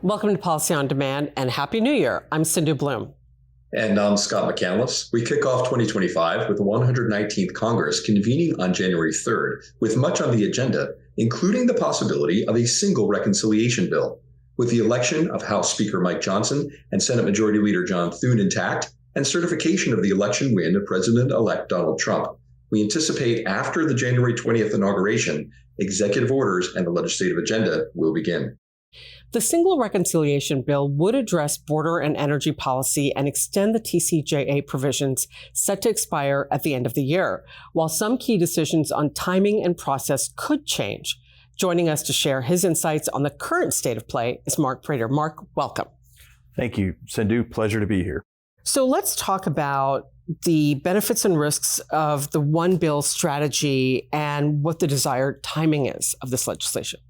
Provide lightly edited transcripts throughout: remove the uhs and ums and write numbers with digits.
Welcome to Policy on Demand and Happy New Year. I'm Sindhu Blume. And I'm Scott McCandless. We kick off 2025 with the 119th Congress convening on January 3rd, with much on the agenda, including the possibility of a single reconciliation bill. With the election of House Speaker Mike Johnson and Senate Majority Leader John Thune intact, and certification of the election win of President-elect Donald Trump, we anticipate after the January 20th inauguration, executive orders and the legislative agenda will begin. The single reconciliation bill would address border and energy policy and extend the TCJA provisions set to expire at the end of the year, while some key decisions on timing and process could change. Joining us to share his insights on the current state of play is Mark Prater. Mark, welcome. Thank you, Sindhu. Pleasure to be here. So let's talk about the benefits and risks of the one bill strategy and what the desired timing is of this legislation.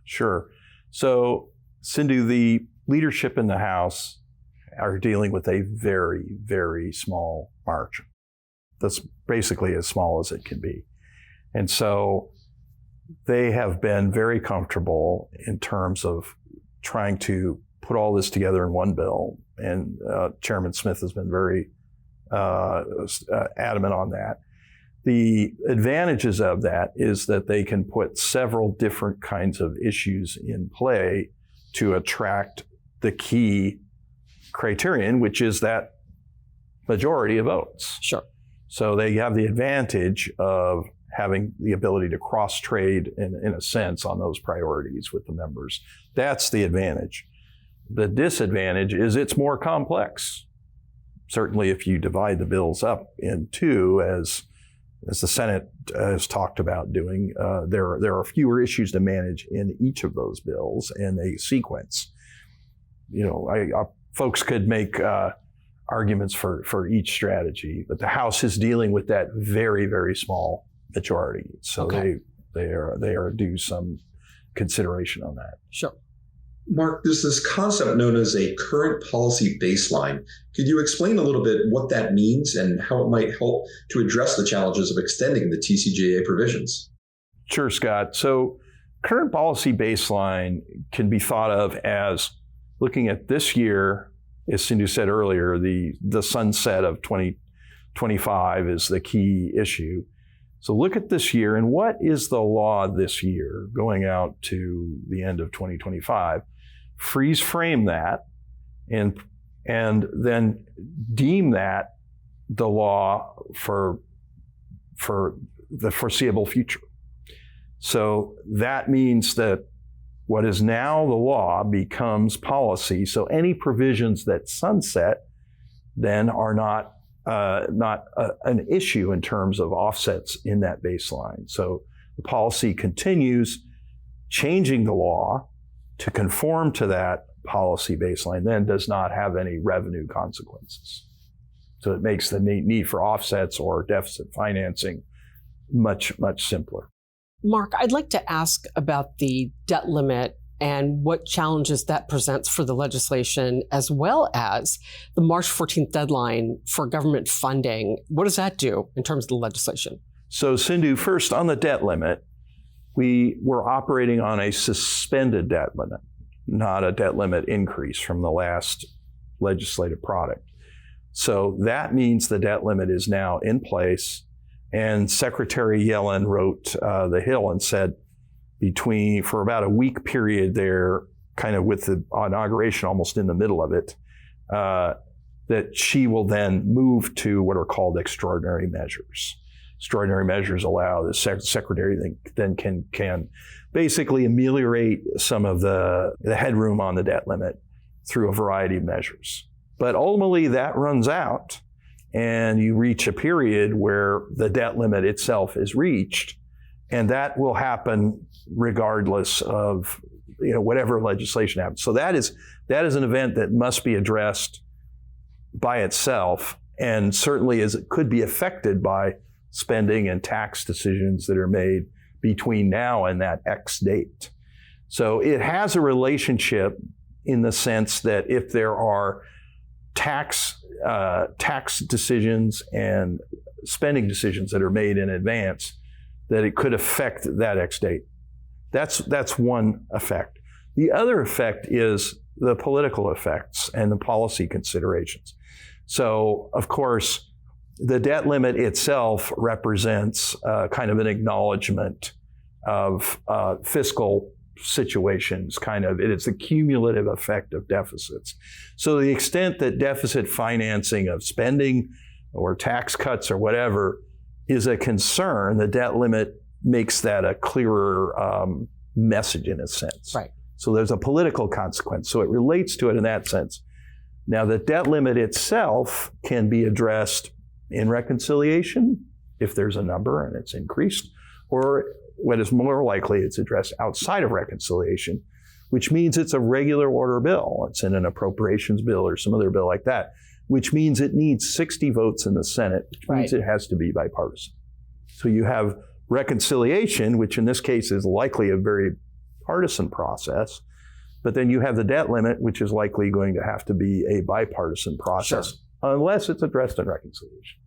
Sure. So, Sindhu, the leadership in the House are dealing with a very, very small margin. That's basically as small as it can be. And so they have been very comfortable in terms of trying to put all this together in one bill. And Chairman Smith has been very adamant on that. The advantages of that is that they can put several different kinds of issues in play to attract the key criterion, which is that majority of votes. Sure. So they have the advantage of having the ability to cross-trade in a sense on those priorities with the members. That's the advantage. The disadvantage is it's more complex. Certainly if you divide the bills up in two, as the Senate has talked about doing, there are fewer issues to manage in each of those bills in a sequence. You know, folks could make arguments for each strategy, but the House is dealing with that very, very small majority. So okay. they are due some consideration on that. Sure. Mark, there's this concept known as a current policy baseline. Could you explain a little bit what that means and how it might help to address the challenges of extending the TCJA provisions? Sure, Scott. So current policy baseline can be thought of as looking at this year, as Sindhu said earlier, the sunset of 2025 is the key issue. So look at this year and what is the law this year going out to the end of 2025? Freeze frame that and then deem that the law for the foreseeable future. So that means that what is now the law becomes policy. So any provisions that sunset then are not an issue in terms of offsets in that baseline. So the policy continues changing the law to conform to that policy baseline, then does not have any revenue consequences. So it makes the need for offsets or deficit financing much, much simpler. Mark, I'd like to ask about the debt limit and what challenges that presents for the legislation, as well as the March 14th deadline for government funding. What does that do in terms of the legislation? So, Sindhu, first on the debt limit, we were operating on a suspended debt limit, not a debt limit increase from the last legislative product. So that means the debt limit is now in place. And Secretary Yellen wrote the Hill and said, for about a week period there, kind of with the inauguration almost in the middle of it, that she will then move to what are called extraordinary measures. Extraordinary measures allow the secretary then can basically ameliorate some of the headroom on the debt limit through a variety of measures. But ultimately that runs out and you reach a period where the debt limit itself is reached, and that will happen regardless of whatever legislation happens. So that is an event that must be addressed by itself, and certainly could be affected by spending and tax decisions that are made between now and that X date. So it has a relationship in the sense that if there are tax decisions and spending decisions that are made in advance, that it could affect that X date. That's one effect. The other effect is the political effects and the policy considerations. So, of course, the debt limit itself represents kind of an acknowledgement of fiscal situations, it's the cumulative effect of deficits. So the extent that deficit financing of spending or tax cuts or whatever is a concern, the debt limit makes that a clearer message in a sense. Right. So there's a political consequence. So it relates to it in that sense. Now, the debt limit itself can be addressed in reconciliation if there's a number and it's increased, or what is more likely, it's addressed outside of reconciliation, which means it's a regular order bill. It's in an appropriations bill or some other bill like that, which means it needs 60 votes in the Senate, which means it has to be bipartisan. So you have reconciliation, which in this case is likely a very partisan process, but then you have the debt limit, which is likely going to have to be a bipartisan process, unless it's addressed in reconciliation.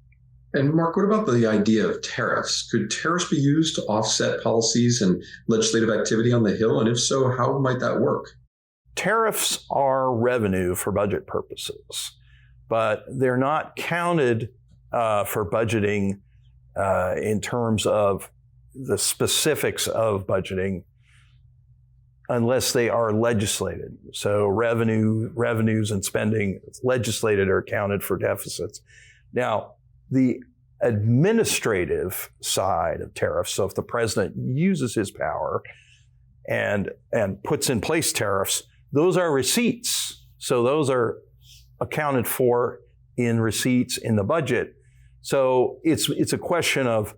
And Mark, what about the idea of tariffs? Could tariffs be used to offset policies and legislative activity on the Hill? And if so, how might that work? Tariffs are revenue for budget purposes, but they're not counted for budgeting in terms of the specifics of budgeting unless they are legislated. So revenues and spending legislated are counted for deficits. Now, the administrative side of tariffs, so if the president uses his power and puts in place tariffs, those are receipts. So those are accounted for in receipts in the budget. So it's a question of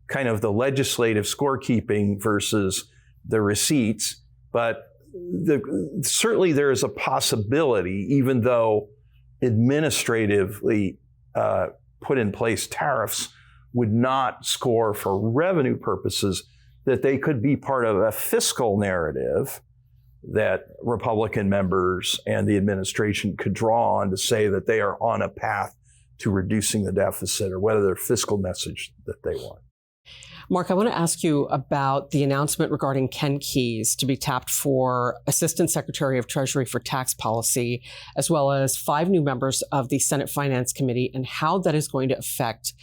kind of the legislative scorekeeping versus the receipts. But certainly there is a possibility, even though administratively put in place tariffs would not score for revenue purposes, that they could be part of a fiscal narrative that Republican members and the administration could draw on to say that they are on a path to reducing the deficit, or whether their fiscal message that they want. Mark, I want to ask you about the announcement regarding Ken Keyes to be tapped for Assistant Secretary of Treasury for Tax Policy, as well as 5 new members of the Senate Finance Committee, and how that is going to affect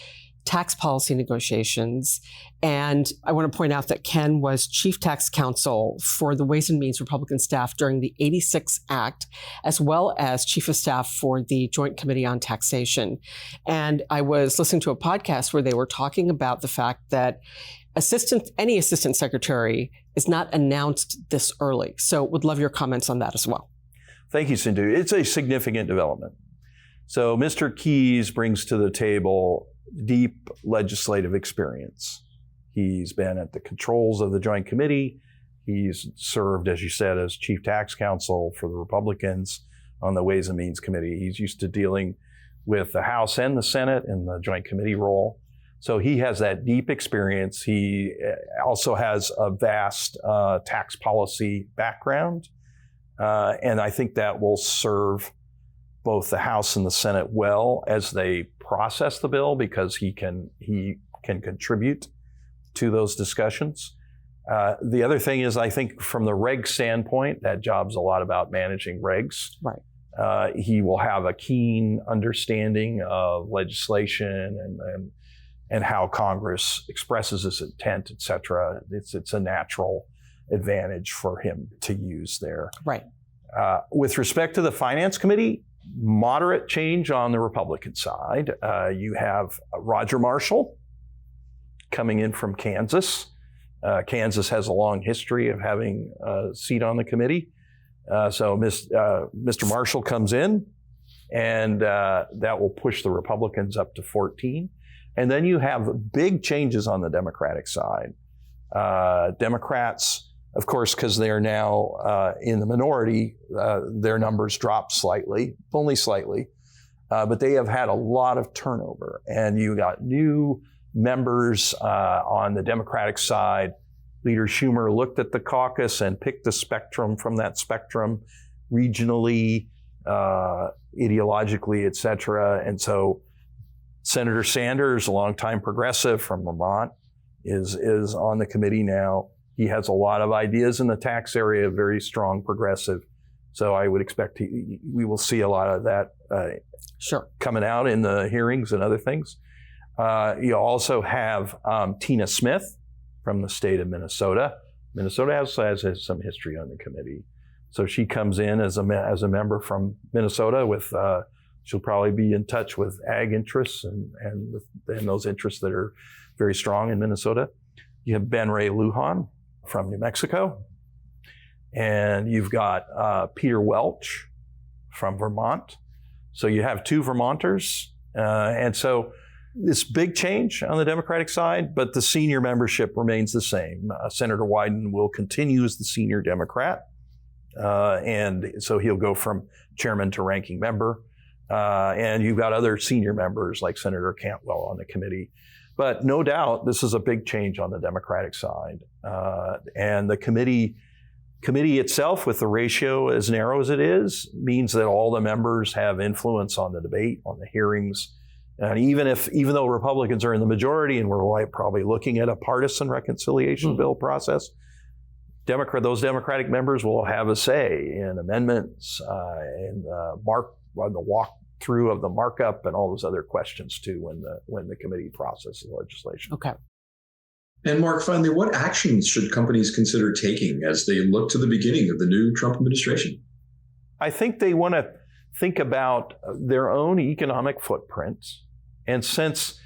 tax policy negotiations. And I want to point out that Ken was Chief Tax Counsel for the Ways and Means Republican staff during the 86 Act, as well as Chief of Staff for the Joint Committee on Taxation. And I was listening to a podcast where they were talking about the fact that any assistant secretary is not announced this early. So would love your comments on that as well. Thank you, Sindhu. It's a significant development. So Mr. Keyes brings to the table deep legislative experience. He's been at the controls of the Joint Committee. He's served, as you said, as Chief Tax Counsel for the Republicans on the Ways and Means Committee. He's used to dealing with the House and the Senate in the Joint Committee role. So he has that deep experience. He also has a vast tax policy background. And I think that will serve both the House and the Senate well as they process the bill, because he can contribute to those discussions. The other thing is, I think from the reg standpoint, that job's a lot about managing regs. Right. He will have a keen understanding of legislation and how Congress expresses its intent, et cetera. It's a natural advantage for him to use there. Right. With respect to the Finance Committee, moderate change on the Republican side. You have Roger Marshall coming in from Kansas. Kansas has a long history of having a seat on the committee. So Mr. Marshall comes in, and that will push the Republicans up to 14. And then you have big changes on the Democratic side. Democrats, of course, because they are now in the minority, their numbers drop slightly, only slightly, but they have had a lot of turnover. And you got new members on the Democratic side. Leader Schumer looked at the caucus and picked the spectrum from that spectrum, regionally, ideologically, et cetera. And so Senator Sanders, a longtime progressive from Vermont, is on the committee now. He has a lot of ideas in the tax area, very strong progressive. So I would expect we will see a lot of that coming out in the hearings and other things. You also have Tina Smith from the state of Minnesota. Minnesota has some history on the committee. So she comes in as a member from Minnesota with, she'll probably be in touch with ag interests and those interests that are very strong in Minnesota. You have Ben Ray Lujan from New Mexico. And you've got Peter Welch from Vermont. So you have two Vermonters. And so this big change on the Democratic side, but the senior membership remains the same. Senator Wyden will continue as the senior Democrat. And so he'll go from chairman to ranking member. And you've got other senior members like Senator Cantwell on the committee. But no doubt, this is a big change on the Democratic side. And the committee itself, with the ratio as narrow as it is, means that all the members have influence on the debate, on the hearings. And even though Republicans are in the majority and we're probably looking at a partisan reconciliation bill process, those Democratic members will have a say in amendments, and on the walkthrough of the markup and all those other questions too when the committee processes legislation. Okay. And Mark, finally, what actions should companies consider taking as they look to the beginning of the new Trump administration? I think they want to think about their own economic footprints. And since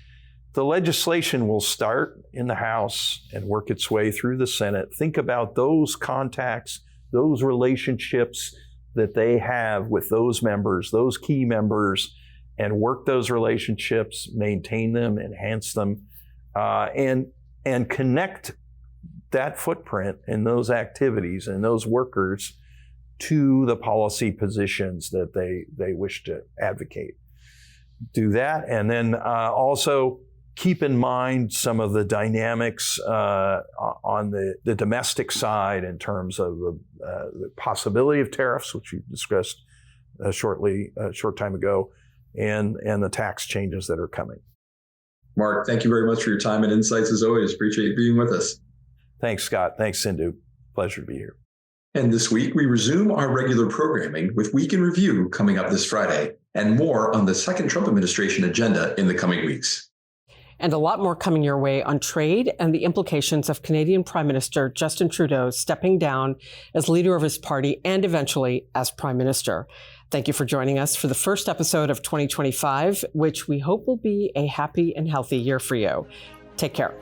the legislation will start in the House and work its way through the Senate, think about those contacts, those relationships that they have with those members, those key members, and work those relationships, maintain them, enhance them, and connect that footprint and those activities and those workers to the policy positions that they wish to advocate. Do that, and then also keep in mind some of the dynamics on the domestic side in terms of the possibility of tariffs, which we discussed a short time ago, and the tax changes that are coming. Mark, thank you very much for your time and insights as always. Appreciate being with us. Thanks, Scott. Thanks, Sindhu. Pleasure to be here. And this week, we resume our regular programming with Week in Review coming up this Friday, and more on the second Trump administration agenda in the coming weeks. And a lot more coming your way on trade and the implications of Canadian Prime Minister Justin Trudeau stepping down as leader of his party and eventually as Prime Minister. Thank you for joining us for the first episode of 2025, which we hope will be a happy and healthy year for you. Take care.